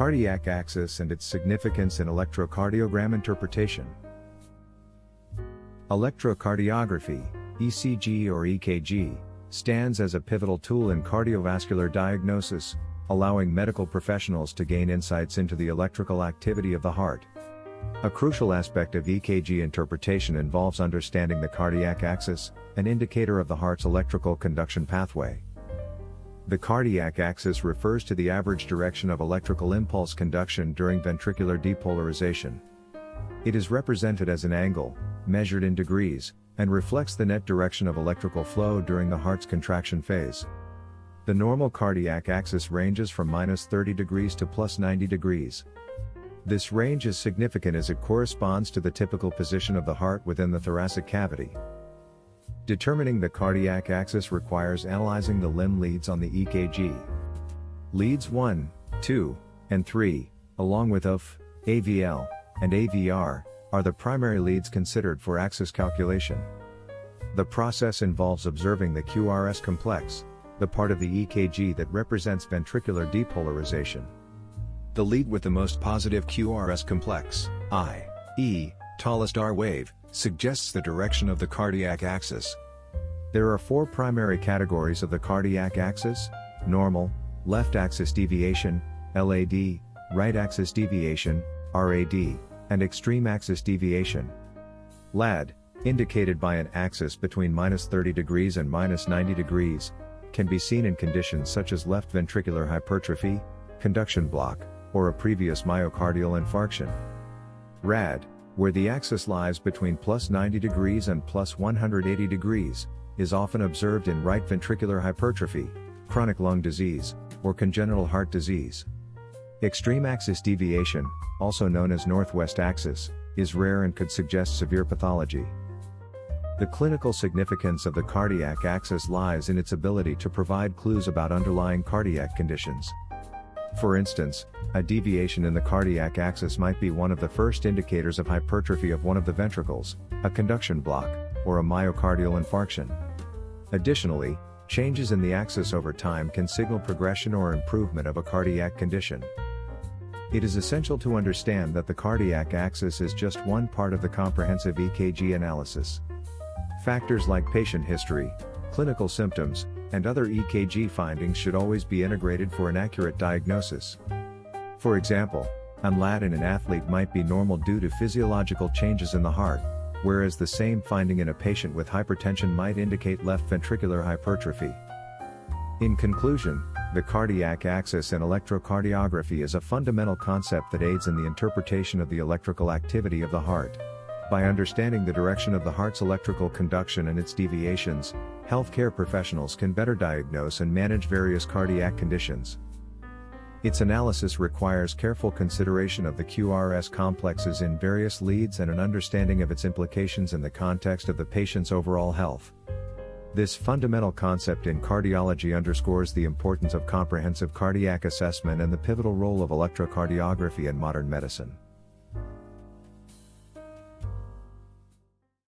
cardiac axis and its significance in electrocardiogram interpretation. Electrocardiography, ECG or EKG, stands as a pivotal tool in cardiovascular diagnosis, allowing medical professionals to gain insights into the electrical activity of the heart. A crucial aspect of EKG interpretation involves understanding the cardiac axis, an indicator of the heart's electrical conduction pathway. The cardiac axis refers to the average direction of electrical impulse conduction during ventricular depolarization. It is represented as an angle, measured in degrees, and reflects the net direction of electrical flow during the heart's contraction phase. The normal cardiac axis ranges from -30 degrees to +90 degrees. This range is significant as it corresponds to the typical position of the heart within the thoracic cavity. Determining the cardiac axis requires analyzing the limb leads on the EKG. Leads 1, 2, and 3, along with UF, AVL, and AVR, are the primary leads considered for axis calculation. The process involves observing the QRS complex, the part of the EKG that represents ventricular depolarization. The lead with the most positive QRS complex, i.e., tallest R wave, suggests the direction of the cardiac axis. There are 4 primary categories of the cardiac axis: normal, left axis deviation, LAD, right axis deviation, RAD, and extreme axis deviation. LAD, indicated by an axis between -30 degrees and -90 degrees, can be seen in conditions such as left ventricular hypertrophy, conduction block, or a previous myocardial infarction. RAD, where the axis lies between +90 degrees and +180 degrees, is often observed in right ventricular hypertrophy, chronic lung disease, or congenital heart disease. Extreme axis deviation, also known as northwest axis, is rare and could suggest severe pathology. The clinical significance of the cardiac axis lies in its ability to provide clues about underlying cardiac conditions. For instance, a deviation in the cardiac axis might be one of the first indicators of hypertrophy of one of the ventricles, a conduction block, or a myocardial infarction. Additionally, changes in the axis over time can signal progression or improvement of a cardiac condition. It is essential to understand that the cardiac axis is just one part of the comprehensive EKG analysis. Factors like patient history, clinical symptoms, and other EKG findings should always be integrated for an accurate diagnosis. For example, an LAD in an athlete might be normal due to physiological changes in the heart, whereas the same finding in a patient with hypertension might indicate left ventricular hypertrophy. In conclusion, the cardiac axis in electrocardiography is a fundamental concept that aids in the interpretation of the electrical activity of the heart. By understanding the direction of the heart's electrical conduction and its deviations, healthcare professionals can better diagnose and manage various cardiac conditions. Its analysis requires careful consideration of the QRS complexes in various leads and an understanding of its implications in the context of the patient's overall health. This fundamental concept in cardiology underscores the importance of comprehensive cardiac assessment and the pivotal role of electrocardiography in modern medicine.